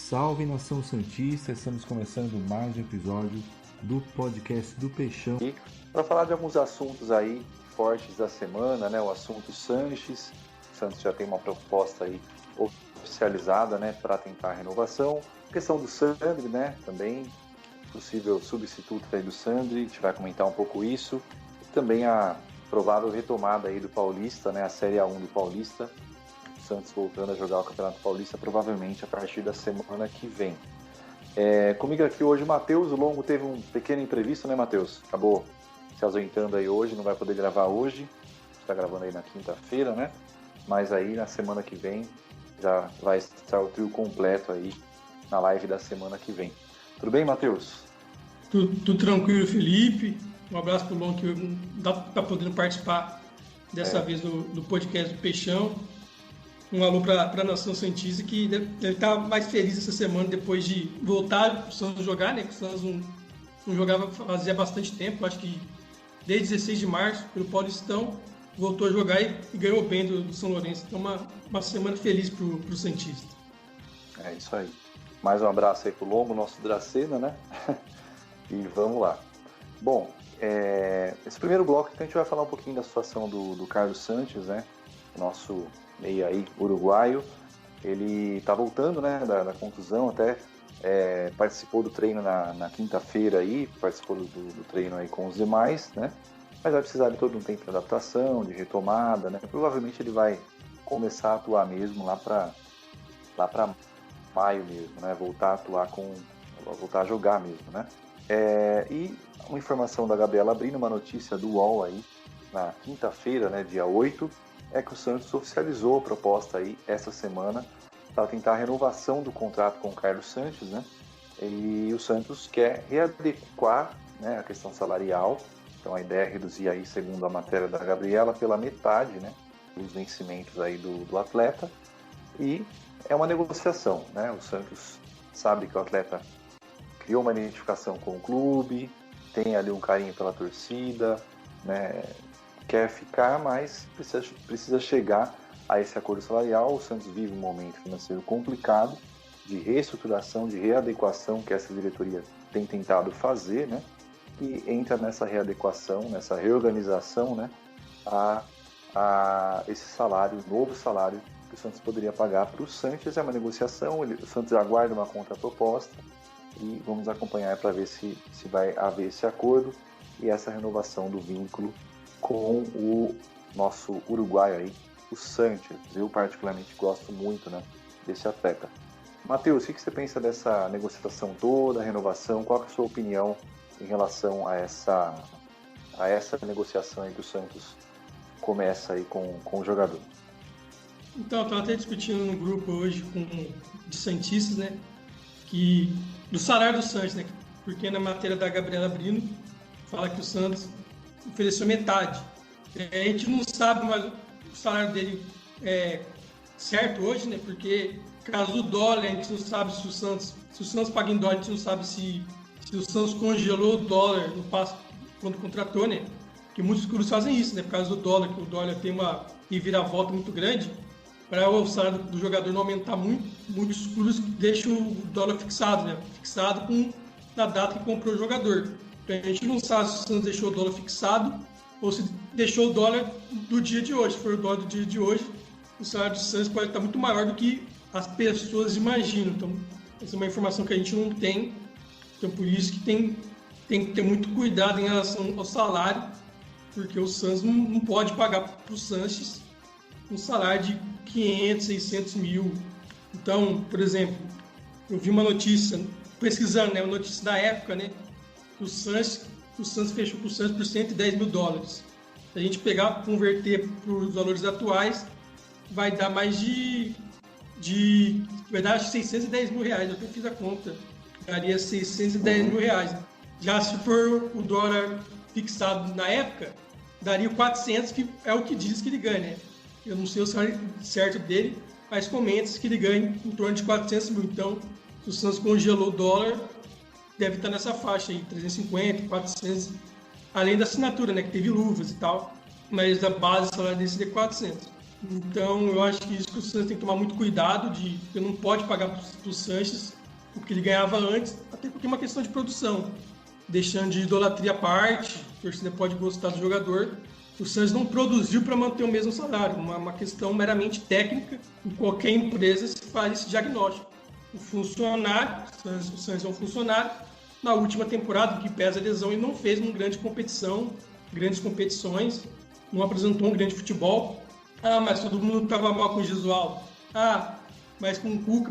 Salve nação santista, estamos começando mais um episódio do podcast do Peixão. E para falar de alguns assuntos aí fortes da semana, né? O assunto Sanches. O Santos já tem uma proposta aí oficializada, né, para tentar a renovação. A questão do Sandri, né, também possível substituto aí do Sandri, a gente vai comentar um pouco isso. E também a provável retomada aí do Paulista, né, a Série A1 do Paulista. O Santos voltando a jogar o Campeonato Paulista provavelmente a partir da semana que vem. Comigo aqui hoje o Matheus. O Longo teve um pequeno imprevisto, né, Matheus? Acabou se ausentando aí hoje, não vai poder gravar hoje. Está gravando aí na quinta-feira, né? Mas aí na semana que vem já vai estar o trio completo aí na live da semana que vem. Tudo bem, Matheus? Tudo tranquilo, Felipe. Um abraço pro Longo que tá podendo participar dessa vez do podcast do Peixão. Um alô para a Nação Santista, que deve estar mais feliz essa semana depois de voltar o Santos jogar, né? Que o Santos não jogava fazia bastante tempo, acho que desde 16 de março, pelo Paulistão, voltou a jogar e ganhou bem do São Lourenço. Então, uma semana feliz para o Santista. É isso aí. Mais um abraço aí pro Longo, nosso Dracena, né? E vamos lá. Bom, esse primeiro bloco, então, a gente vai falar um pouquinho da situação do Carlos Sanches, né? Nosso meio aí uruguaio. Ele tá voltando, né, da contusão, até participou do treino na quinta-feira aí, participou do treino aí com os demais, né? Mas vai precisar de todo um tempo de adaptação, de retomada, né? Provavelmente ele vai começar a atuar mesmo lá para maio mesmo, né? Voltar a jogar mesmo, né? E uma informação da Gabriela abrindo uma notícia do UOL aí na quinta-feira, né, dia 8, é que o Santos oficializou a proposta aí essa semana para tentar a renovação do contrato com o Carlos Sanches, né? E o Santos quer readequar, né, a questão salarial. Então a ideia é reduzir aí, segundo a matéria da Gabriela, pela metade, né, os vencimentos aí do atleta. E é uma negociação, né? O Santos sabe que o atleta criou uma identificação com o clube, tem ali um carinho pela torcida, né? Quer ficar, mas precisa chegar a esse acordo salarial. O Santos vive um momento financeiro complicado, de reestruturação, de readequação que essa diretoria tem tentado fazer, né? E entra nessa readequação, nessa reorganização, né? A esse salário, novo salário que o Santos poderia pagar para o Sanches. É uma negociação, o Santos aguarda uma contraproposta e vamos acompanhar para ver se vai haver esse acordo e essa renovação do vínculo com o nosso uruguaio aí, o Sanches. Eu particularmente gosto muito, né, desse atleta. Matheus, o que você pensa dessa negociação toda, renovação? Qual é a sua opinião em relação a essa negociação aí que o Santos começa aí com o jogador? Então, eu estava até discutindo no grupo hoje de santistas, né, que do salário do Santos, né, porque na matéria da Gabriela Brino fala que o Santos ofereceu metade. A gente não sabe mais o salário dele certo hoje, né? Porque caso do dólar, a gente não sabe se o Santos paga em dólar, a gente não sabe se o Santos congelou o dólar no passo quando contratou, né? Porque muitos clubes fazem isso, né? Por causa do dólar, que o dólar tem uma reviravolta muito grande. Para o salário do jogador não aumentar muito, muitos clubes deixam o dólar fixado, né? Fixado na data que comprou o jogador. Então, a gente não sabe se o Santos deixou o dólar fixado ou se deixou o dólar do dia de hoje. Se for o dólar do dia de hoje, o salário do Santos pode estar muito maior do que as pessoas imaginam. Então, essa é uma informação que a gente não tem. Então, por isso que tem que ter muito cuidado em relação ao salário, porque o Santos não pode pagar para o Sanches um salário de 500, 600 mil. Então, por exemplo, eu vi uma notícia, pesquisando, né, uma notícia da época, né, que o Santos fechou com o Santos por 110 mil dólares. Se a gente pegar, converter para os valores atuais, vai dar mais vai dar 610 mil reais. Eu até fiz a conta. Daria 610 mil reais. Já se for o dólar fixado na época, daria 400, que é o que diz que ele ganha, né? Eu não sei o salário certo dele, mas comenta que ele ganha em torno de 400 mil. Então, se o Santos congelou o dólar, deve estar nessa faixa aí, 350, 400, além da assinatura, né, que teve luvas e tal, mas a base salário desse é 400. Então, eu acho que isso que o Santos tem que tomar muito cuidado, porque não pode pagar para o Sanches o que ele ganhava antes, até porque é uma questão de produção. Deixando de idolatria à parte, a torcida pode gostar do jogador, o Santos não produziu para manter o mesmo salário, uma questão meramente técnica. Em qualquer empresa se faz esse diagnóstico. O funcionário, o Santos é um funcionário, na última temporada, que pesa a lesão, ele não fez uma grande competição, grandes competições, não apresentou um grande futebol. Ah, mas todo mundo estava mal com o Gesualdo. Ah, mas com o Cuca,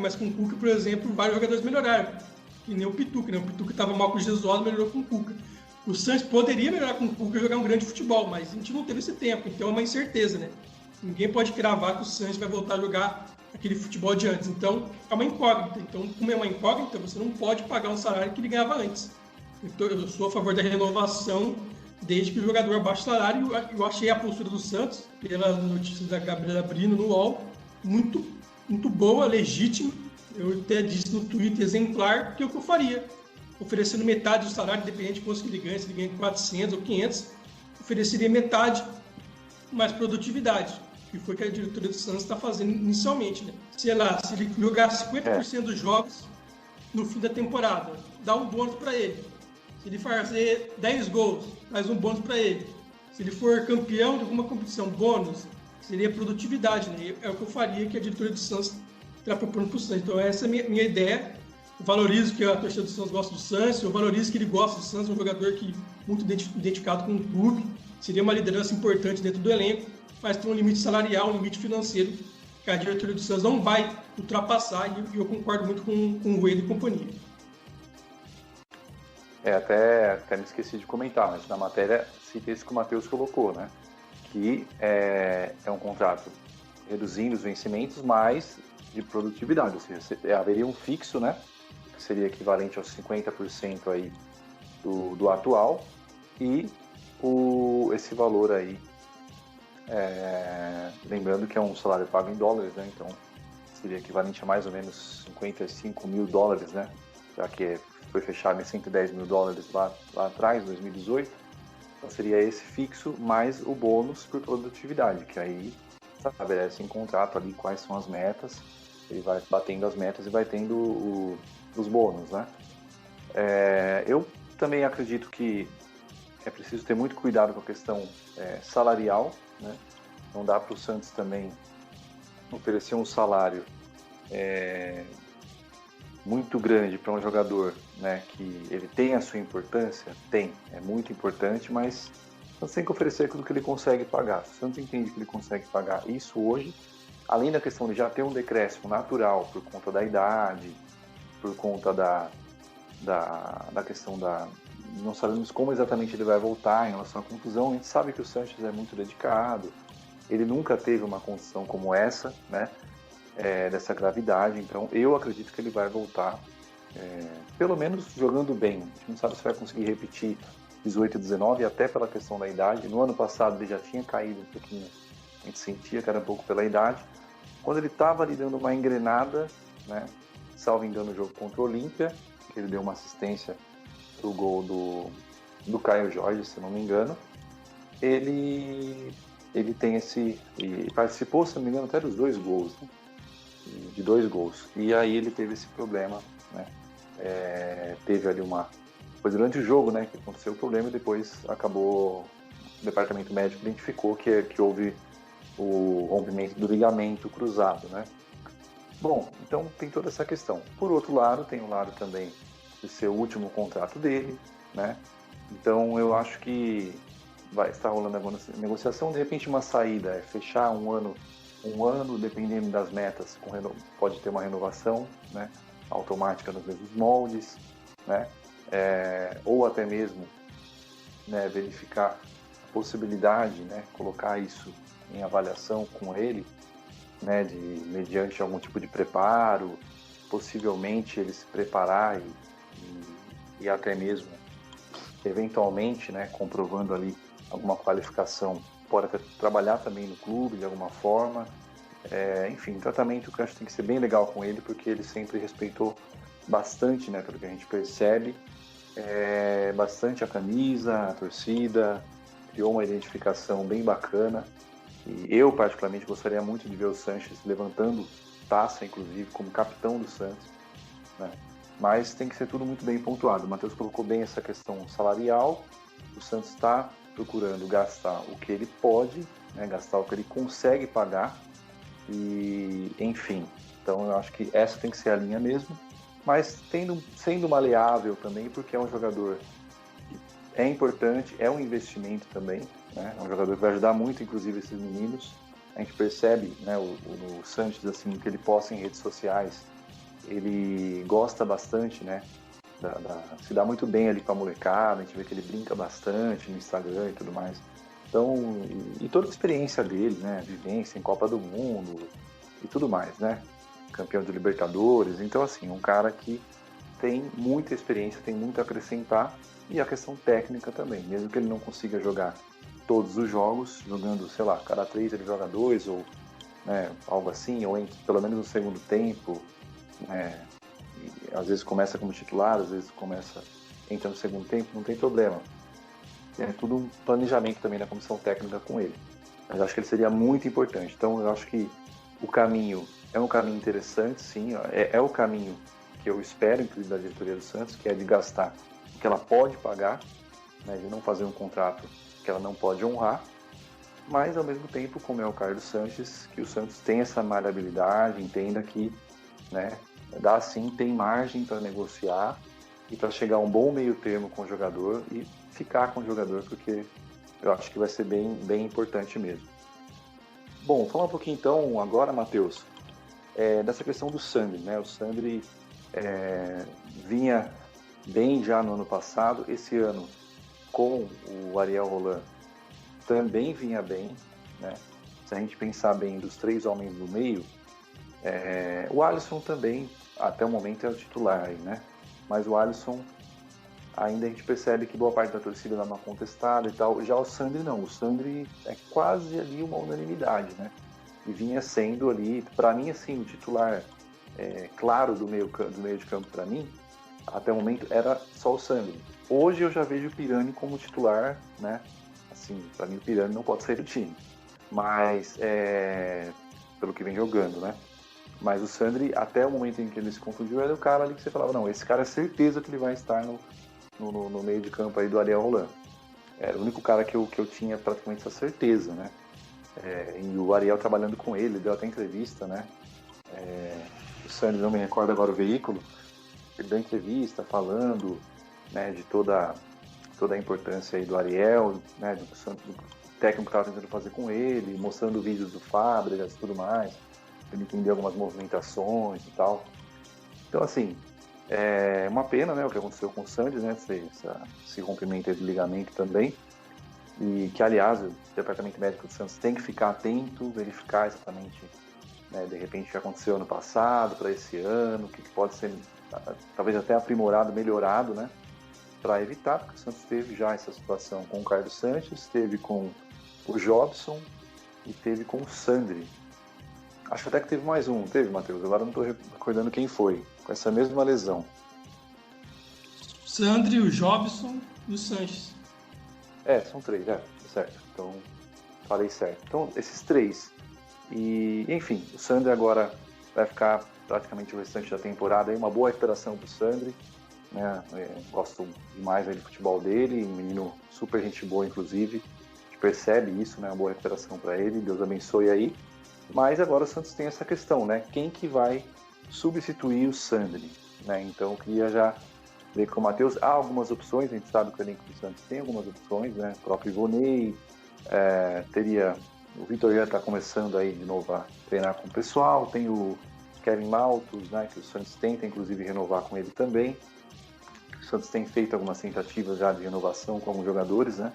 por exemplo, vários jogadores melhoraram. Que nem o Pituca, né? O Pituca estava mal com o Gesualdo, melhorou com o Cuca. O Santos poderia melhorar com o Cuca e jogar um grande futebol, mas a gente não teve esse tempo, então é uma incerteza, né? Ninguém pode cravar que o Santos vai voltar a jogar aquele futebol de antes. Então, é uma incógnita. Então, como é uma incógnita, você não pode pagar um salário que ele ganhava antes. Então, eu sou a favor da renovação desde que o jogador abaixe o salário. Eu achei a postura do Santos, pela notícia da Gabriela Brino no UOL, muito, muito boa, legítima. Eu até disse no Twitter exemplar, que é o que eu faria. Oferecendo metade do salário, independente de quanto que ele ganha, se ele ganha 400 ou 500, ofereceria metade, mais produtividade, que foi o que a diretoria do Santos está fazendo inicialmente. Né? Sei lá, se ele jogar 50% dos jogos no fim da temporada, dá um bônus para ele. Se ele fazer 10 gols, mais um bônus para ele. Se ele for campeão de alguma competição, bônus, seria produtividade. Né? É o que eu faria, que a diretoria do Santos está propondo para o Santos. Então essa é a minha ideia. Eu valorizo que a torcida do Santos gosta do Santos, eu valorizo que ele gosta do Santos, um jogador que muito identificado com o clube, seria uma liderança importante dentro do elenco, mas tem um limite salarial, um limite financeiro que a diretoria do Santos não vai ultrapassar, e eu concordo muito com o Rueda e companhia. Até me esqueci de comentar, mas na matéria cita isso que o Matheus colocou, né? Que é um contrato reduzindo os vencimentos, mas de produtividade, ou seja, haveria um fixo, né? Que seria equivalente aos 50% aí do atual, e esse valor aí, lembrando que é um salário pago em dólares, né? Então seria equivalente a mais ou menos 55 mil dólares, né? Já que foi fechado em 110 mil dólares lá atrás, 2018. Então seria esse fixo mais o bônus por produtividade, que aí estabelece em contrato ali quais são as metas, ele vai batendo as metas e vai tendo os bônus, né? Eu também acredito que é preciso ter muito cuidado com a questão salarial, né? Não dá para o Santos também oferecer um salário muito grande para um jogador, né, que ele tem a sua importância, é muito importante, mas o Santos tem que oferecer aquilo que ele consegue pagar. Se o Santos entende que ele consegue pagar isso hoje, além da questão de já ter um decréscimo natural por conta da idade, por conta da questão não sabemos como exatamente ele vai voltar em relação à contusão. A gente sabe que o Sanches é muito dedicado, ele nunca teve uma condição como essa, né, dessa gravidade, então eu acredito que ele vai voltar, pelo menos jogando bem. A gente não sabe se vai conseguir repetir 18 e 19, até pela questão da idade. No ano passado ele já tinha caído um pouquinho, a gente sentia que era um pouco pela idade. Quando ele estava ali dando uma engrenada, né, salvo engano, o jogo contra o Olímpia, que ele deu uma assistência pro gol do Caio Jorge, se não me engano, ele tem e participou, se não me engano, até dos 2 gols, né? De 2 gols. E aí ele teve esse problema, né? Teve ali foi durante o jogo, né, que aconteceu o problema, e depois acabou, o departamento médico identificou que houve o rompimento do ligamento cruzado, né? Bom, então tem toda essa questão. Por outro lado, tem o lado também de ser o último contrato dele, né? Então eu acho que vai estar rolando a negociação, de repente uma saída fechar um ano, dependendo das metas, pode ter uma renovação, né, automática nos mesmos moldes, né, ou até mesmo, né, verificar a possibilidade, né, colocar isso em avaliação com ele, né, mediante algum tipo de preparo, possivelmente ele se preparar e até mesmo, eventualmente, né, comprovando ali alguma qualificação, pode até trabalhar também no clube de alguma forma. Enfim, tratamento que eu acho que tem que ser bem legal com ele, porque ele sempre respeitou bastante, né, pelo que a gente percebe, bastante a camisa, a torcida, criou uma identificação bem bacana. E eu, particularmente, gostaria muito de ver o Sanches levantando taça, inclusive, como capitão do Santos, né? Mas tem que ser tudo muito bem pontuado. O Matheus colocou bem essa questão salarial. O Santos está procurando gastar o que ele pode, né? Gastar o que ele consegue pagar. E, enfim, então eu acho que essa tem que ser a linha mesmo. Mas sendo maleável também, porque é um jogador que é importante, é um investimento também, né? É um jogador que vai ajudar muito, inclusive, esses meninos. A gente percebe, né, o Sanches, assim, que ele posta em redes sociais, ele gosta bastante, né, se dá muito bem ali com a molecada, a gente vê que ele brinca bastante no Instagram e tudo mais. Então, e toda a experiência dele, né, vivência em Copa do Mundo e tudo mais, né, campeão de Libertadores. Então, assim, um cara que tem muita experiência, tem muito a acrescentar, e a questão técnica também, mesmo que ele não consiga jogar todos os jogos, jogando, sei lá, cada 3 ele joga 2, ou, né, algo assim, ou pelo menos no segundo tempo, né, e às vezes começa como titular, às vezes entra no segundo tempo, não tem problema. É tudo um planejamento também da comissão técnica com ele. Mas acho que ele seria muito importante. Então eu acho que o caminho é um caminho interessante, sim, é o caminho que eu espero, inclusive, da diretoria do Santos, que é de gastar o que ela pode pagar, né, de não fazer um contrato que ela não pode honrar, mas ao mesmo tempo, como é o Carlos Sanches, que o Santos tem essa maleabilidade, entenda que, né, dá sim, tem margem para negociar e para chegar a um bom meio termo com o jogador e ficar com o jogador, porque eu acho que vai ser bem, bem importante mesmo. Bom, falar um pouquinho então agora, Matheus, dessa questão do Sandri, né? O Sandri vinha bem já no ano passado, esse ano com o Ariel Holan também vinha bem, né? Se a gente pensar bem dos 3 homens do meio, o Alisson também, até o momento, é o titular aí, né? Mas o Alisson, ainda a gente percebe que boa parte da torcida dá uma contestada e tal. Já o Sandri não, o Sandri é quase ali uma unanimidade, né? E vinha sendo ali, para mim, assim, o titular claro do meio de campo para mim, até o momento, era só o Sandri. Hoje eu já vejo o Pirani como titular, né? Assim, para mim o Pirani não pode sair do time, mas pelo que vem jogando, né? Mas o Sandri, até o momento em que ele se confundiu, era o cara ali que você falava, não, esse cara é certeza que ele vai estar no meio de campo aí do Ariel Holan. Era o único cara que eu tinha praticamente essa certeza, né? E o Ariel trabalhando com ele, deu até entrevista, né? O Sandri, não me recordo agora o veículo, ele deu entrevista falando, né, de toda a importância aí do Ariel, né, do técnico que estava tentando fazer com ele, mostrando vídeos do Fábricas e tudo mais, ele entender algumas movimentações e tal. Então, assim, é uma pena, né, o que aconteceu com o Sandri, né, esse rompimento de ligamento também, e que, aliás, o Departamento Médico do Santos tem que ficar atento, verificar exatamente, né, de repente, o que aconteceu ano passado para esse ano, o que pode ser, talvez até aprimorado, melhorado, né, para evitar, porque o Santos teve já essa situação com o Carlos Sanches, teve com o Jobson e teve com o Sandri. Acho até que teve mais um, teve, Matheus? Agora não estou recordando quem foi, com essa mesma lesão. O Sandri, o Jobson e o Sanches. São 3, certo. Então, falei certo. Então, esses 3. E, enfim, o Sandri agora vai ficar praticamente o restante da temporada aí, uma boa recuperação para o Sandri, né? Gosto demais aí do futebol dele, um menino super gente boa, inclusive. A gente percebe isso, né? Uma boa recuperação para ele, Deus abençoe aí. Mas agora o Santos tem essa questão, né? Quem que vai substituir o Sandri, né? Então eu queria já ver com o Matheus. Há algumas opções, a gente sabe que o elenco do Santos tem algumas opções, né? O próprio Ivonei, o Vitor já está começando aí de novo a treinar com o pessoal, tem o Kevin Maltos, né? Que o Santos tenta inclusive renovar com ele também. O Santos tem feito algumas tentativas já de renovação com alguns jogadores, né?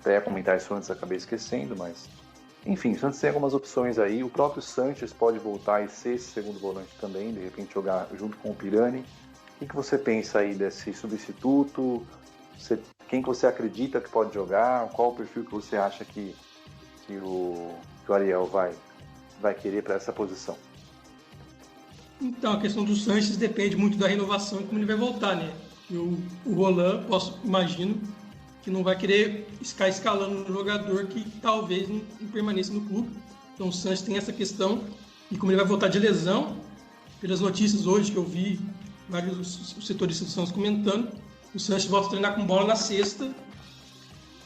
Até ia comentar isso antes, acabei esquecendo, mas... Enfim, o Santos tem algumas opções aí. O próprio Sanches pode voltar e ser esse segundo volante também, de repente jogar junto com o Pirani. O que você pensa aí desse substituto? Quem que você acredita que pode jogar? Qual o perfil que você acha que o Ariel vai querer para essa posição? Então, a questão do Sanches depende muito da renovação e como ele vai voltar, né? O Holan, imagino que não vai querer ficar escalando um jogador que talvez não permaneça no clube. Então o Sanches tem essa questão, e como ele vai voltar de lesão, pelas notícias hoje que eu vi vários setoristas do Santos comentando, o Sanches volta a treinar com bola na sexta,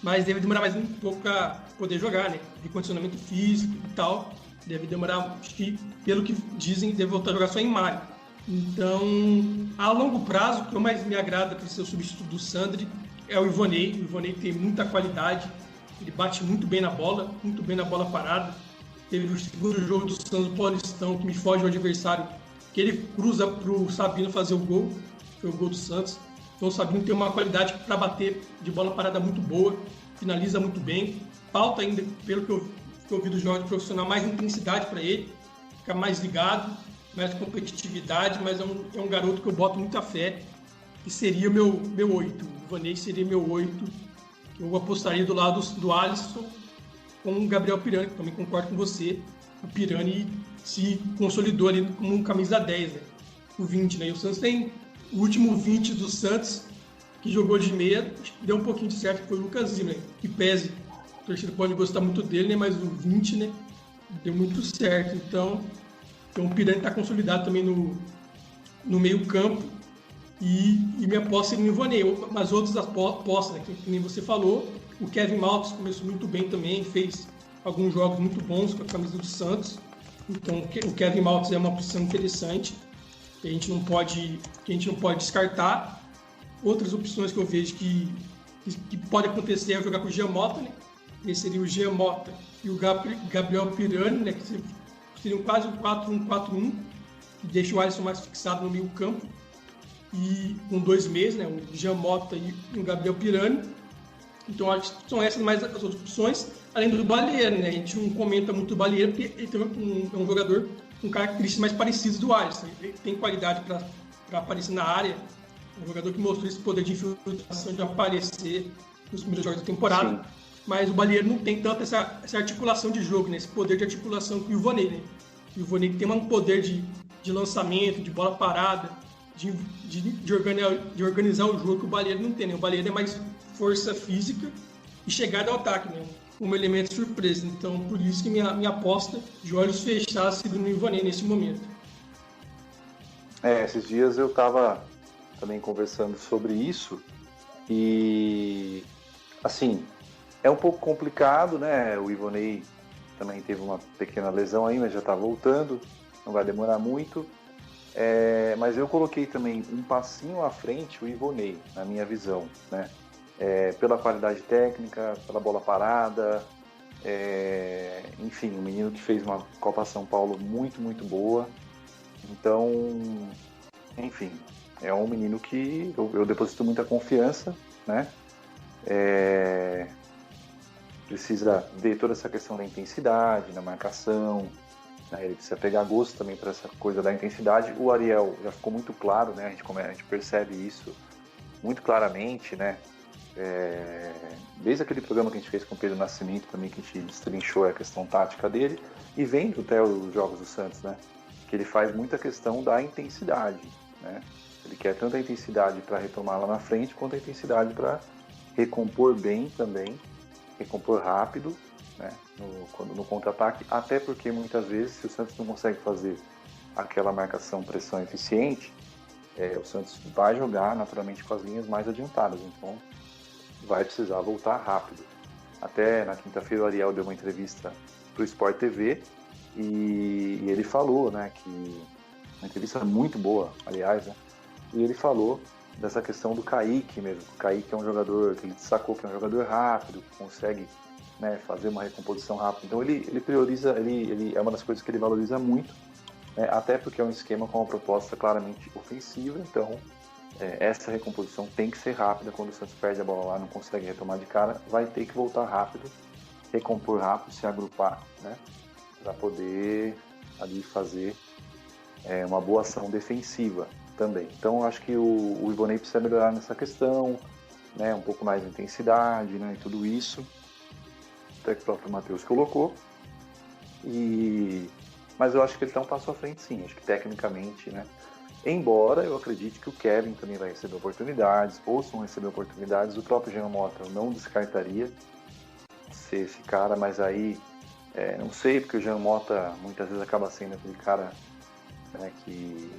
mas deve demorar mais um pouco para poder jogar, né? De condicionamento físico e tal. Deve demorar, acho que, pelo que dizem, deve voltar a jogar só em maio. Então, a longo prazo, o que mais me agrada para ser o substituto do Sandri é o Ivonei. O Ivonei tem muita qualidade, ele bate muito bem na bola parada. Teve o segundo jogo do Santos Paulistão, que me foge o adversário, que ele cruza para o Sabino fazer o gol, foi o gol do Santos. Então o Sabino tem uma qualidade para bater de bola parada muito boa, finaliza muito bem. Falta ainda, pelo que eu vi do jogo profissional, mais intensidade para ele, ficar mais ligado, mais competitividade, mas é um garoto que eu boto muita fé, que seria o meu 8. O Vanei seria meu 8, que eu apostaria do lado do Alisson com o Gabriel Pirani, que também concordo com você. O Pirani se consolidou ali como um camisa 10, né? O 20, né? E o Santos tem o último 20 do Santos, que jogou de meia, deu um pouquinho de certo, que foi o Lucas Lima, né? Que pese, o torcedor pode gostar muito dele, né? Mas o 20, né? Deu muito certo. Então o Pirani está consolidado também no meio campo, e minha aposta seria no Ivonei. Mas outras apostas, né? Que nem você falou, o Kevin Maltos começou muito bem também, fez alguns jogos muito bons com a camisa do Santos. Então o Kevin Maltos é uma opção interessante, que a gente não pode descartar. Outras opções que eu vejo que pode acontecer é jogar com o Giamota, né? Esse seria o Giamota e o Gabriel Pirani, né? Que seriam quase um 4-1-4-1, que deixa o Alisson mais fixado no meio campo, e com 2 meses, né? O Giamota e o Gabriel Pirani. Então acho que são essas mais as outras opções, além do Balieiro, né? A gente não comenta muito do Balieiro porque ele tem um jogador com características mais parecidas do Alisson. Ele tem qualidade para aparecer na área, um jogador que mostrou esse poder de infiltração, de aparecer nos primeiros jogos da temporada. Sim. Mas o Balieiro não tem tanto essa articulação de jogo, né? Esse poder de articulação que o Ivonei, né? O Ivonei tem um poder de lançamento, de bola parada, de organizar o jogo que o Balieiro não tem, né? O Balieiro é mais força física e chegada ao ataque, né? Como elemento surpresa. Então, por isso que minha aposta de olhos fechados seria no Ivonei nesse momento. Esses dias eu estava também conversando sobre isso e, assim, é um pouco complicado, né? O Ivonei também teve uma pequena lesão aí, mas já está voltando, não vai demorar muito. Mas eu coloquei também um passinho à frente o Ivonei, na minha visão, né? Pela qualidade técnica, pela bola parada, enfim, um menino que fez uma Copa São Paulo muito, muito boa. Então, enfim, é um menino que eu deposito muita confiança, né? Precisa ver toda essa questão da intensidade, da marcação, né? Ele precisa pegar gosto também para essa coisa da intensidade. O Ariel já ficou muito claro, né? A gente percebe isso muito claramente, né? Desde aquele programa que a gente fez com o Pedro Nascimento também, que a gente destrinchou a questão tática dele, e vendo até os jogos do Santos, né? Que ele faz muita questão da intensidade, né? Ele quer tanto a intensidade para retomar lá na frente, quanto a intensidade para recompor bem também, recompor rápido, né? No contra-ataque, até porque muitas vezes, se o Santos não consegue fazer aquela marcação pressão eficiente, o Santos vai jogar naturalmente com as linhas mais adiantadas, então vai precisar voltar rápido. Até na quinta-feira o Ariel deu uma entrevista para o Sport TV e ele falou, né, que uma entrevista muito boa, aliás, né, e ele falou dessa questão do Kaique mesmo. O Kaique é um jogador que ele destacou que é um jogador rápido, que consegue, né, fazer uma recomposição rápida. Então ele prioriza, ele é uma das coisas que ele valoriza muito, né, até porque é um esquema com uma proposta claramente ofensiva, então essa recomposição tem que ser rápida. Quando o Santos perde a bola lá, não consegue retomar de cara, vai ter que voltar rápido, recompor rápido, se agrupar, né, para poder ali fazer uma boa ação defensiva também. Então acho que o Ivonei precisa melhorar nessa questão, né, um pouco mais de intensidade, né, e tudo isso, até que o próprio Matheus colocou. Mas eu acho que ele está um passo à frente, sim. Acho que tecnicamente, né, Embora eu acredite que o Kevin também vai receber oportunidades, ou se vão receber oportunidades, o próprio Jean Mota eu não descartaria ser esse cara, mas aí não sei, porque o Jean Mota muitas vezes acaba sendo aquele cara, né, que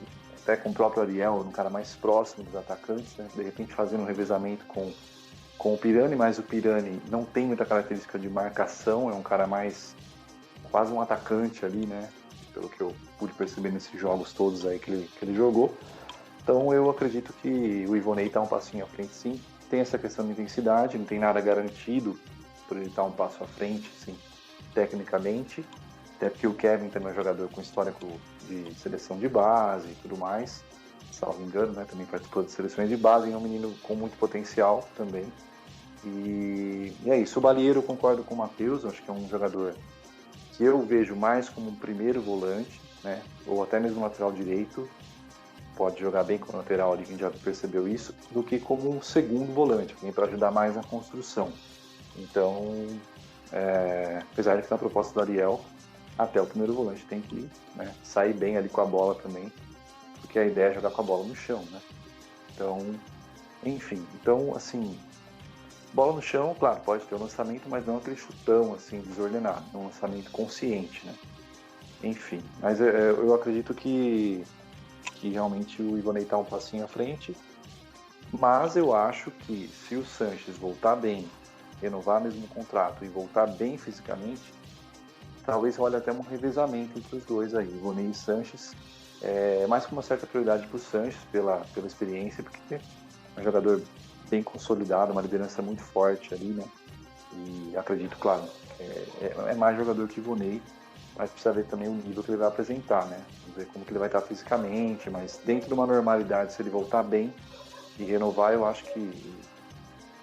até com o próprio Ariel, um cara mais próximo dos atacantes, né, de repente fazendo um revezamento com o Pirani, mas o Pirani não tem muita característica de marcação, é um cara mais quase um atacante ali, né, pelo que eu pude perceber nesses jogos todos aí que ele jogou. Então eu acredito que o Ivonei está um passinho à frente, sim. Tem essa questão de intensidade, não tem nada garantido por ele estar um passo à frente, sim, tecnicamente. Até porque o Kevin também é um jogador com histórico de seleção de base e tudo mais, salvo engano, né? Também participou de seleções de base, é um menino com muito potencial também. E é isso. O Balieiro, eu concordo com o Matheus, acho que é um jogador que eu vejo mais como um primeiro volante, né? Ou até mesmo lateral direito, pode jogar bem como lateral ali, quem já percebeu isso, do que como um segundo volante, para ajudar mais na construção. Então, apesar de que na proposta do Ariel, até o primeiro volante tem que, né, sair bem ali com a bola também, porque a ideia é jogar com a bola no chão, né? Então, enfim, assim, bola no chão, claro, pode ter um lançamento, mas não aquele chutão assim desordenado, um lançamento consciente, né? Enfim, mas eu acredito que realmente o Ivonei está um passinho à frente, mas eu acho que se o Sanches voltar bem, renovar mesmo o contrato e voltar bem fisicamente, talvez role até um revezamento entre os dois aí, Ivonei e Sanches, mais com uma certa prioridade para o Sanches pela experiência, porque é um jogador bem consolidado, uma liderança muito forte ali, né? E acredito, claro, é mais jogador que Ivonei, mas precisa ver também o nível que ele vai apresentar, né? Vamos ver como que ele vai estar fisicamente, mas dentro de uma normalidade, se ele voltar bem e renovar, eu acho que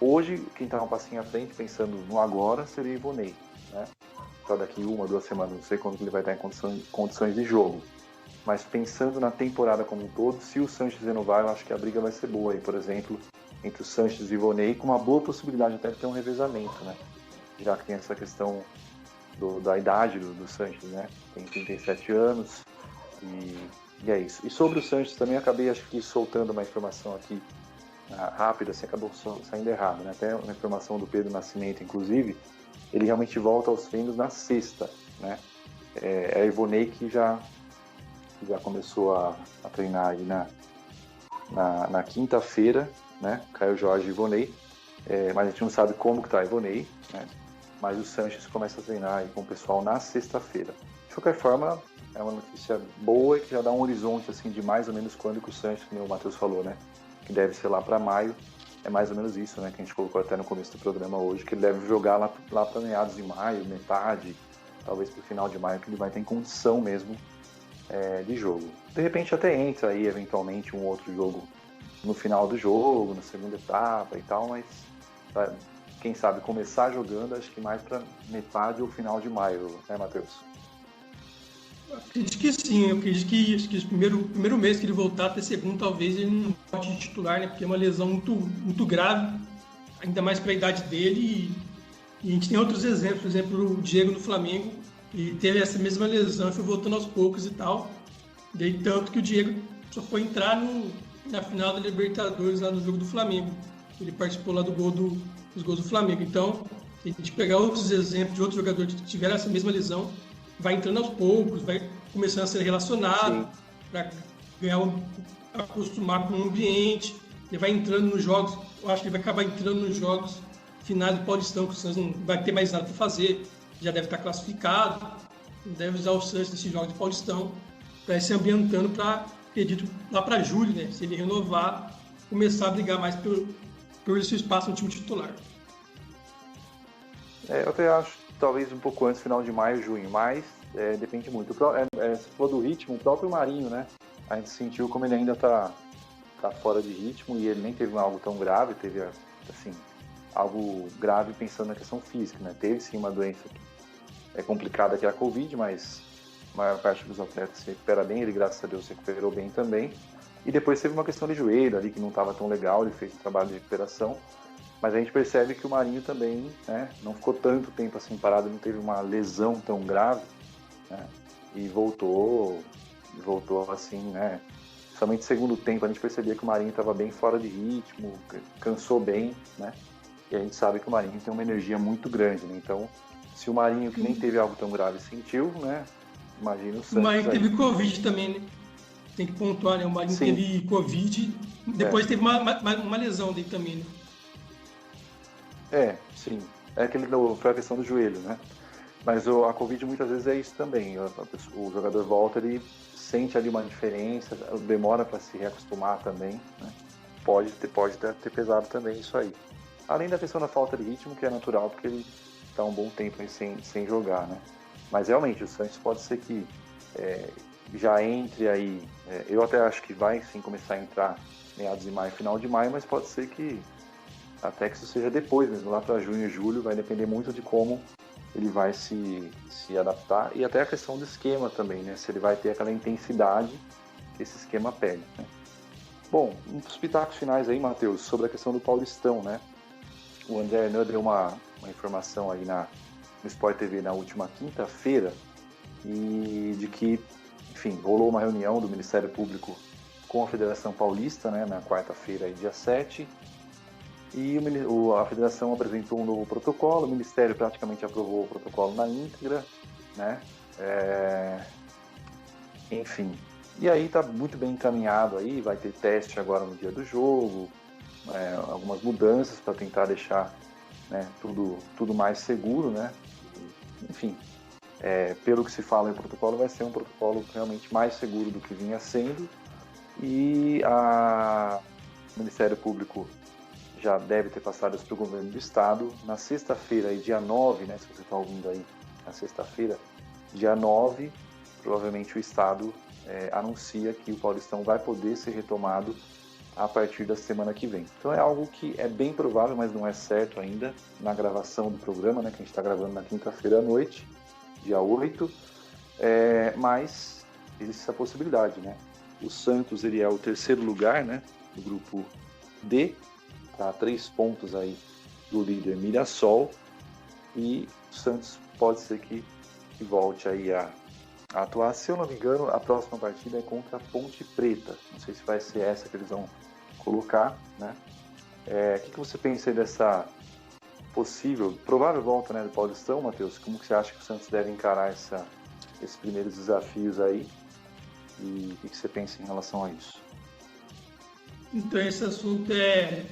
hoje, quem está um passinho à frente, pensando no agora, seria Ivonei, né? Só daqui 1-2 semanas, não sei quando ele vai estar em condições de jogo. Mas pensando na temporada como um todo, se o Sanches renovar, eu acho que a briga vai ser boa aí, por exemplo, entre o Sanches e o Ivonei, com uma boa possibilidade até de ter um revezamento, né? Já que tem essa questão da idade do Sanches, né? Tem 37 anos e é isso. E sobre o Sanches também acabei, acho que, soltando uma informação aqui rápida, assim, acabou saindo errado, né? Até uma informação do Pedro Nascimento, inclusive, ele realmente volta aos treinos na sexta, né? É a Ivonei que já começou a treinar aí na quinta-feira, né? Caio Jorge e Ivonei, mas a gente não sabe como que tá a Ivonei, né? Mas o Sanches começa a treinar aí com o pessoal na sexta-feira. De qualquer forma, é uma notícia boa e que já dá um horizonte assim de mais ou menos quando que o Sanches, como o Matheus falou, né? Que deve ser lá para maio. É mais ou menos isso, né? Que a gente colocou até no começo do programa hoje, que ele deve jogar lá para meados de maio, metade, talvez para o final de maio, que ele vai ter em condição mesmo de jogo. De repente até entra aí eventualmente um outro jogo no final do jogo, na segunda etapa e tal, mas quem sabe começar jogando, acho que mais para metade ou final de maio, né, Matheus? Eu acredito que sim, eu acredito que o primeiro mês que ele voltar, até segundo, talvez ele não volte de titular, né? Porque é uma lesão muito grave, ainda mais para a idade dele. E a gente tem outros exemplos, por exemplo, o Diego no Flamengo, e teve essa mesma lesão, foi voltando aos poucos e tal. Daí tanto que o Diego só foi entrar na final da Libertadores, lá no jogo do Flamengo. Ele participou lá dos gols do Flamengo. Então, se a gente pegar outros exemplos de outros jogadores que tiveram essa mesma lesão, vai entrando aos poucos, vai começando a ser relacionado, para acostumar com o ambiente, ele vai entrando nos jogos, eu acho que ele vai acabar entrando nos jogos finais do Paulistão, que o Santos não vai ter mais nada para fazer, já deve estar classificado, deve usar o Santos nesses jogos de Paulistão, para ir se ambientando para, acredito, lá para julho, né, se ele renovar, começar a brigar mais por esse espaço no time titular. Eu até acho, talvez um pouco antes, final de maio, junho, mas depende muito. Se for do ritmo, o próprio Marinho, né? A gente sentiu como ele ainda tá fora de ritmo e ele nem teve algo tão grave, teve, assim, algo grave pensando na questão física, né? Teve sim uma doença que é complicada, que é a Covid, mas a maior parte dos atletas se recupera bem, ele, graças a Deus, se recuperou bem também. E depois teve uma questão de joelho ali que não estava tão legal, ele fez um trabalho de recuperação. Mas a gente percebe que o Marinho também, né, não ficou tanto tempo assim parado, não teve uma lesão tão grave, né, e voltou assim, né, somente no segundo tempo a gente percebia que o Marinho estava bem fora de ritmo, cansou bem, né? E a gente sabe que o Marinho tem uma energia muito grande, né? Então, se o Marinho, que nem teve algo tão grave, sentiu, né? Imagina o Santos. O Marinho aí. teve Covid também, né? Tem que pontuar, né? O Marinho teve Covid, depois teve uma lesão dele também, né? Sim. Foi a questão do joelho, né? Mas a Covid muitas vezes é isso também. O jogador volta, ele sente ali uma diferença, demora para se reacostumar também, né? Pode ter pesado também isso aí. Além da questão da falta de ritmo, que é natural, porque ele está um bom tempo aí sem jogar, né? Mas realmente, o Santos pode ser que já entre aí. Eu até acho que vai sim começar a entrar meados de maio, final de maio, mas pode ser que até que isso seja depois mesmo, lá para junho e julho, vai depender muito de como ele vai se adaptar e até a questão do esquema também, né? Se ele vai ter aquela intensidade que esse esquema pede, né? Bom, uns pitacos finais aí, Matheus, sobre a questão do Paulistão, né? O André Hernan deu uma informação aí no Sport TV na última quinta-feira e de que, enfim, rolou uma reunião do Ministério Público com a Federação Paulista, né, na quarta-feira, aí, dia 7, e a Federação apresentou um novo protocolo, o Ministério praticamente aprovou o protocolo na íntegra, né? Enfim, e aí está muito bem encaminhado aí, vai ter teste agora no dia do jogo, algumas mudanças para tentar deixar, né, tudo mais seguro, né? Enfim, pelo que se fala em protocolo, vai ser um protocolo realmente mais seguro do que vinha sendo, e o Ministério Público já deve ter passado isso para o governo do estado. Na sexta-feira, dia 9, né, se você está ouvindo aí, na sexta-feira, dia 9, provavelmente o estado anuncia que o Paulistão vai poder ser retomado a partir da semana que vem. Então é algo que é bem provável, mas não é certo ainda, na gravação do programa, né, que a gente está gravando na quinta-feira à noite, dia 8, mas existe essa possibilidade, né? O Santos, ele é o terceiro lugar, né, do grupo D, tá a 3 pontos aí do líder Mirassol, e o Santos pode ser que volte aí a atuar. Se eu não me engano, a próxima partida é contra a Ponte Preta. Não sei se vai ser essa que eles vão colocar, né? O que você pensa aí dessa provável volta, né, do Paulistão, Matheus? Como que você acha que o Santos deve encarar esses primeiros desafios aí? E o que você pensa em relação a isso? Então, esse assunto é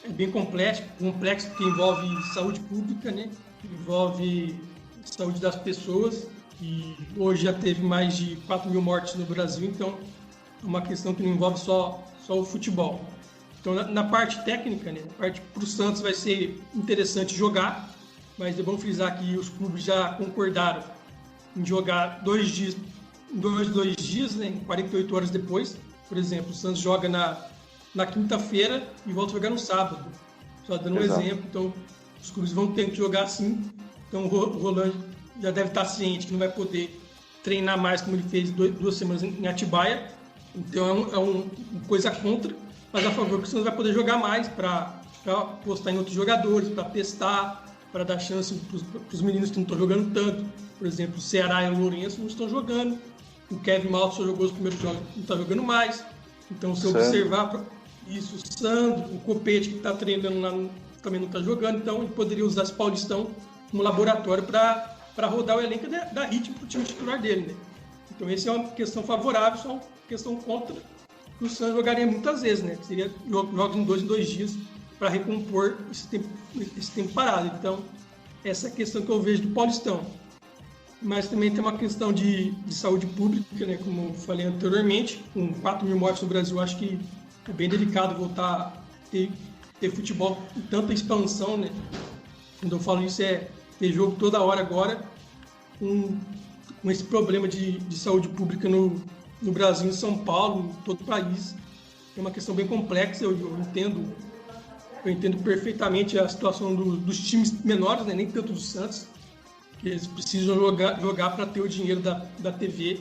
bem complexo, porque envolve saúde pública, né? Envolve saúde das pessoas, e hoje já teve mais de 4 mil mortes no Brasil, então é uma questão que não envolve só o futebol. Então, na parte técnica, né, para o Santos vai ser interessante jogar, mas é bom frisar que os clubes já concordaram em jogar 2 dias, né, 48 horas depois. Por exemplo, o Santos joga na quinta-feira e volta a jogar no sábado. Só dando um exemplo, então os clubes vão ter que jogar assim. Então o Roland já deve estar ciente que não vai poder treinar mais como ele fez 2 semanas em Atibaia. Então é uma coisa contra, mas a favor que o Santos vai poder jogar mais para apostar em outros jogadores, para testar, para dar chance para os meninos que não estão jogando tanto. Por exemplo, o Ceará e o Lourenço não estão jogando. O Kevin Malta só jogou os primeiros jogos, não está jogando mais. Então, se observar isso, o Sandro, o Copete, que está treinando lá, também não está jogando. Então, ele poderia usar esse Paulistão como laboratório para rodar o elenco e dar ritmo para o time titular dele, né? Então, essa é uma questão favorável, só uma questão contra, que o Santos jogaria muitas vezes, né? Que seria jogos em 2 dias para recompor esse tempo parado. Então, essa é a questão que eu vejo do Paulistão. Mas também tem uma questão de saúde pública, né? Como eu falei anteriormente, com 4 mil mortes no Brasil, acho que é bem delicado voltar a ter futebol com tanta expansão, né? Quando eu falo isso, é ter jogo toda hora agora, com esse problema de saúde pública no Brasil, em São Paulo, em todo o país. É uma questão bem complexa, eu entendo perfeitamente a situação dos times menores, né? Nem tanto do Santos, que eles precisam jogar para ter o dinheiro da TV,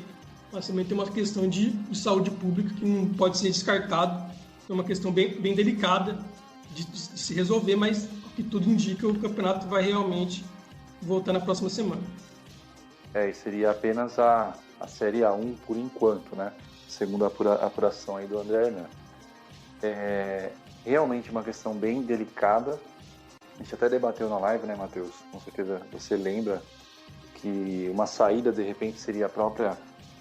mas também tem uma questão de saúde pública que não pode ser descartado. É uma questão bem delicada de se resolver, mas o que tudo indica, o campeonato vai realmente voltar na próxima semana. E seria apenas a Série A1 por enquanto, né? segundo a apuração aí do André Hernan. É realmente uma questão bem delicada. A gente até debateu na live, né, Matheus? Com certeza você lembra que uma saída, de repente, seria a própria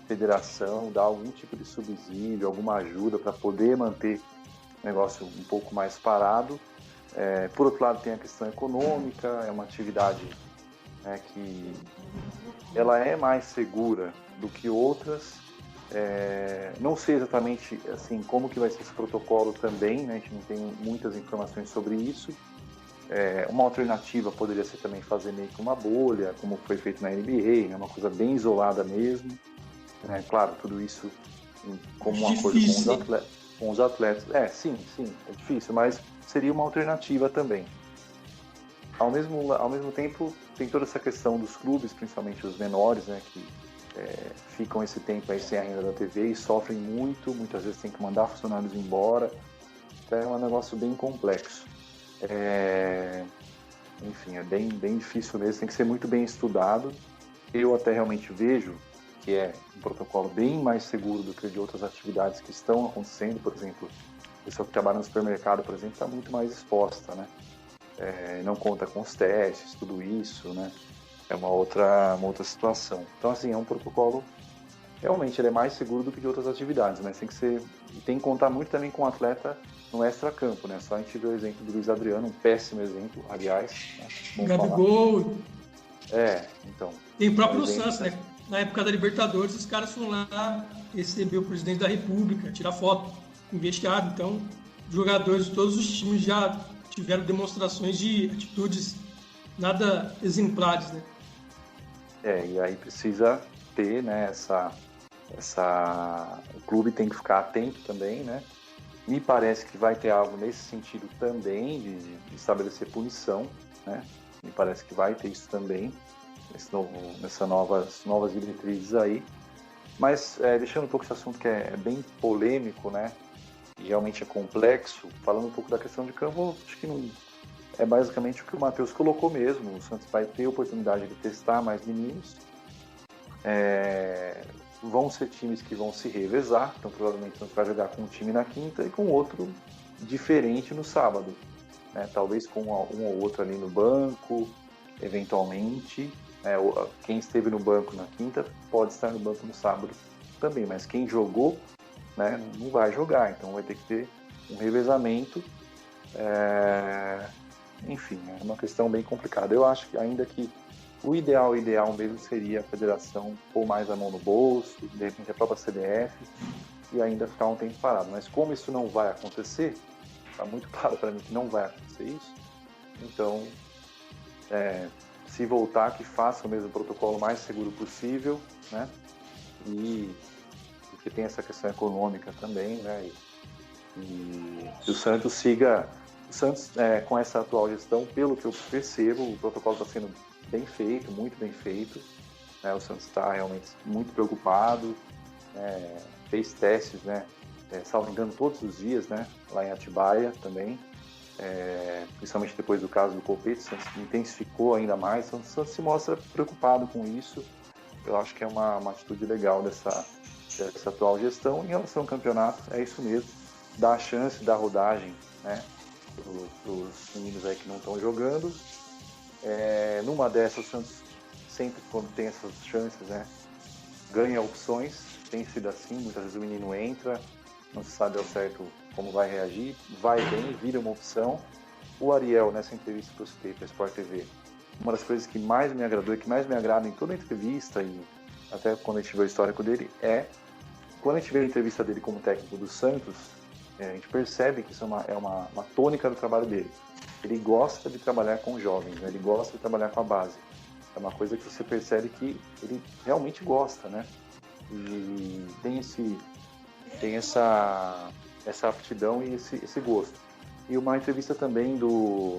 federação dar algum tipo de subsídio, alguma ajuda para poder manter o negócio um pouco mais parado. Por outro lado, tem a questão econômica, é uma atividade, né, que ela é mais segura do que outras. Não sei exatamente assim, como que vai ser esse protocolo também, né? A gente não tem muitas informações sobre isso. Uma alternativa poderia ser também fazer meio que uma bolha, como foi feito na NBA, né? Uma coisa bem isolada mesmo. Claro, tudo isso como um acordo com os atletas. Sim, é difícil, mas seria uma alternativa também. Ao mesmo tempo, tem toda essa questão dos clubes, principalmente os menores, né, que ficam esse tempo aí sem a renda da TV e sofrem muito, muitas vezes tem que mandar funcionários embora. Então é um negócio bem complexo. Enfim, é bem difícil mesmo, tem que ser muito bem estudado. Eu até realmente vejo que é um protocolo bem mais seguro do que de outras atividades que estão acontecendo. Por exemplo, a pessoa que trabalha no supermercado, por exemplo, está muito mais exposta, né? Não conta com os testes, tudo isso, né? É uma outra situação. Então, assim, é um protocolo, realmente, ele é mais seguro do que de outras atividades, mas tem que contar muito também com o atleta no extracampo, né? Só a gente vê o exemplo do Luiz Adriano, um péssimo exemplo, aliás. Né? Gabigol. Então. Tem o próprio Santos, né? Na época da Libertadores, os caras foram lá receber o presidente da República, tirar foto, investigado. Então, jogadores de todos os times já tiveram demonstrações de atitudes nada exemplares, né? E aí precisa ter, né, o clube tem que ficar atento também, né? Me parece que vai ter algo nesse sentido também, de estabelecer punição, né? Me parece que vai ter isso também, nessas novas diretrizes aí. Mas, deixando um pouco esse assunto que é bem polêmico, né? E realmente é complexo, falando um pouco da questão de campo, acho que não é basicamente o que o Matheus colocou mesmo. O Santos vai ter a oportunidade de testar mais meninos. Vão ser times que vão se revezar, então provavelmente o Santos vai jogar com um time na quinta e com outro diferente no sábado, né? Talvez com um ou outro ali no banco, eventualmente, né? Quem esteve no banco na quinta pode estar no banco no sábado também, mas quem jogou, né, não vai jogar, então vai ter que ter um revezamento. Enfim, é uma questão bem complicada. Eu acho que ainda que o ideal mesmo seria a federação pôr mais a mão no bolso, de repente a própria CBF, e ainda ficar um tempo parado. Mas como isso não vai acontecer, está muito claro para mim que não vai acontecer isso, então, se voltar, que faça o mesmo protocolo mais seguro possível, né? E porque tem essa questão econômica também, né? E o Santos siga... O Santos, com essa atual gestão, pelo que eu percebo, o protocolo está sendo bem feito, muito bem feito, né? O Santos está realmente muito preocupado, fez testes, né? Salvo engano, todos os dias, né? Lá em Atibaia também, principalmente depois do caso do Copete, o Santos intensificou ainda mais. Então, o Santos se mostra preocupado com isso. Eu acho que é uma atitude legal dessa atual gestão. Em relação ao campeonato, é isso mesmo, dá a chance, dá rodagem, né? Os meninos aí que não estão jogando. Numa dessas, o Santos sempre, quando tem essas chances, né, ganha opções. Tem sido assim, muitas vezes o menino entra, não se sabe ao certo como vai reagir, vai bem, vira uma opção. O Ariel, nessa entrevista que eu citei para a Sport TV, uma das coisas que mais me agradou e que mais me agrada em toda a entrevista, e até quando a gente vê o histórico dele, quando a gente vê a entrevista dele como técnico do Santos, a gente percebe que isso é uma tônica do trabalho dele. Ele gosta de trabalhar com jovens, né? Ele gosta de trabalhar com a base. É uma coisa que você percebe que ele realmente gosta, né? E tem essa aptidão e esse gosto. E uma entrevista também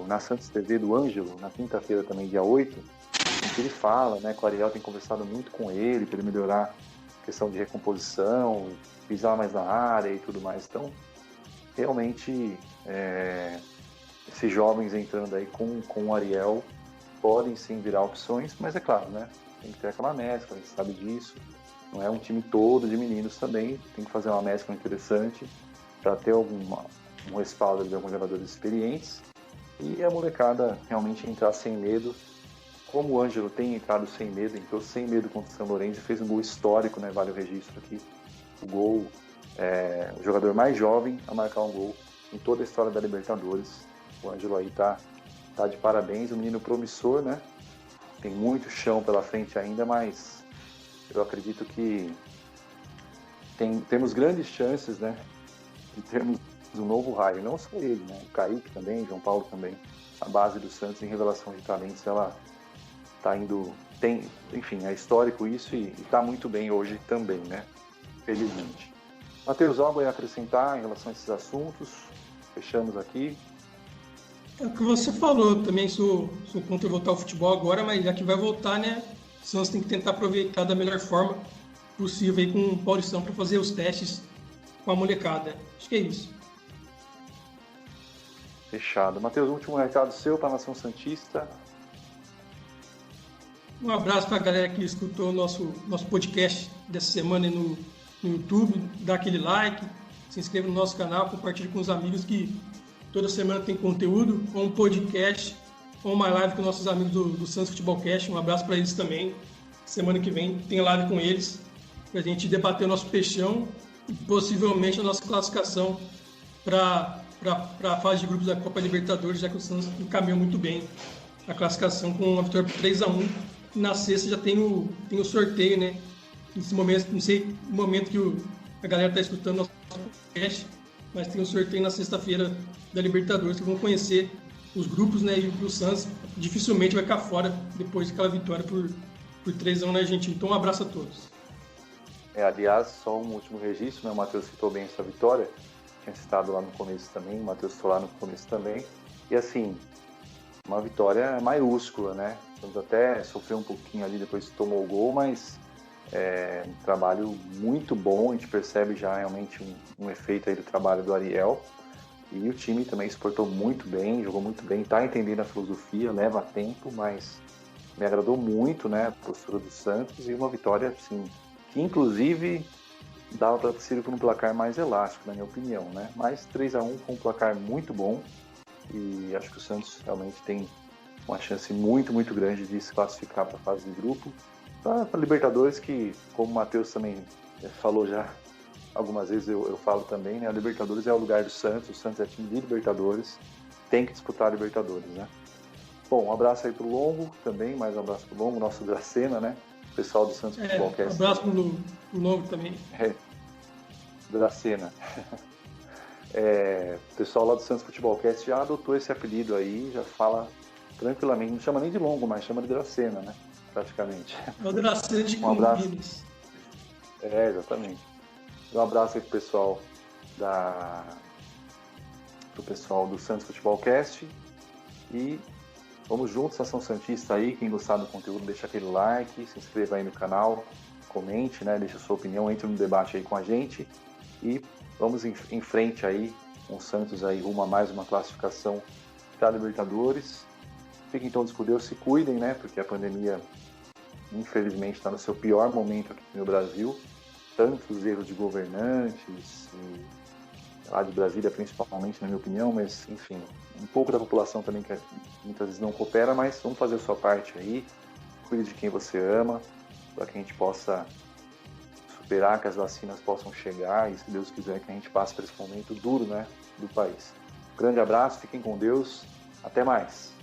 na Santos TV do Ângelo, na quinta-feira também, dia 8, em que ele fala, né, que o Ariel tem conversado muito com ele para ele melhorar a questão de recomposição, pisar mais na área e tudo mais. Então, realmente, esses jovens entrando aí com o Ariel podem sim virar opções, mas é claro, né? Tem que ter aquela mescla, a gente sabe disso. Não é um time todo de meninos também, tem que fazer uma mescla interessante para ter um respaldo de alguns jogadores experientes e a molecada realmente entrar sem medo, como o Ângelo tem entrado sem medo, entrou sem medo contra o São Lourenço e fez um gol histórico, né? Vale o registro aqui. O jogador mais jovem a marcar um gol em toda a história da Libertadores. O Ângelo aí tá de parabéns, um menino promissor, né? Tem muito chão pela frente ainda, mas eu acredito que temos grandes chances, né? De termos um novo raio, não só ele, né? O Kaique também, João Paulo também. A base do Santos em revelação de talentos, ela tá indo, enfim, é histórico isso e tá muito bem hoje também, né? Felizmente. Matheus, algo a acrescentar em relação a esses assuntos? Fechamos aqui. É o que você falou, também sou contra voltar ao futebol agora, mas já que vai voltar, né? O Santos tem que tentar aproveitar da melhor forma possível aí com o Paulistão para fazer os testes com a molecada. Acho que é isso. Fechado. Matheus, último recado seu para a Nação Santista. Um abraço para a galera que escutou o nosso podcast dessa semana aí no YouTube. Dá aquele like, se inscreva no nosso canal, compartilhe com os amigos que toda semana tem conteúdo, ou um podcast, ou uma live com nossos amigos do Santos Futebol Cast. Um abraço para eles também. Semana que vem tem live com eles, para a gente debater o nosso peixão e possivelmente a nossa classificação para a fase de grupos da Copa Libertadores, já que o Santos encaminhou muito bem a classificação com uma vitória por 3-1. Na sexta já tem o sorteio, né? Nesse momento, não sei o momento que a galera está escutando nosso podcast, mas tem o sorteio na sexta-feira da Libertadores, que vão conhecer os grupos, né? E o Santos dificilmente vai ficar fora depois daquela vitória por 3-1 na Argentina. Então, um abraço a todos. Aliás, só um último registro, né? O Matheus citou bem essa vitória, tinha citado lá no começo também, o Matheus citou lá no começo também, e assim, uma vitória maiúscula, né? Santos até sofreu um pouquinho ali depois que tomou o gol, mas um trabalho muito bom, a gente percebe já realmente um efeito aí do trabalho do Ariel, e o time também se portou muito bem, jogou muito bem, está entendendo a filosofia, leva tempo, mas me agradou muito, né, a postura do Santos, e uma vitória, assim, que inclusive dava para ter sido por um placar mais elástico, na minha opinião, né, mas 3-1 com um placar muito bom, e acho que o Santos realmente tem uma chance muito, muito grande de se classificar para a fase de grupo, para Libertadores, que, como o Matheus também falou já algumas vezes, eu falo também, né? A Libertadores é o lugar do Santos, o Santos é time de Libertadores, tem que disputar a Libertadores, né? Bom, um abraço aí pro Longo também, mais um abraço pro Longo, nosso Dracena, né? O pessoal do Santos Futebol Cast. Um abraço pro Longo também. Dracena. O pessoal lá do Santos Futebol Cast já adotou esse apelido aí, já fala tranquilamente, não chama nem de Longo, mas chama de Dracena, né? Praticamente. É o Dracena de um abraço. Campinas. Exatamente. Um abraço aí pro pessoal do Santos Futebol Cast e vamos juntos, Ação Santista aí, quem gostar do conteúdo deixa aquele like, se inscreva aí no canal, comente, né, deixa a sua opinião, entre no debate aí com a gente e vamos em frente aí, com o Santos aí rumo a mais uma classificação para a Libertadores. Fiquem todos com Deus, se cuidem, né, porque a pandemia infelizmente está no seu pior momento aqui no Brasil, tantos erros de governantes, lá de Brasília principalmente, na minha opinião, mas enfim, um pouco da população também que muitas vezes não coopera, mas vamos fazer a sua parte aí, cuide de quem você ama, para que a gente possa superar, que as vacinas possam chegar e, se Deus quiser, que a gente passe por esse momento duro, né, do país. Grande abraço, fiquem com Deus, até mais!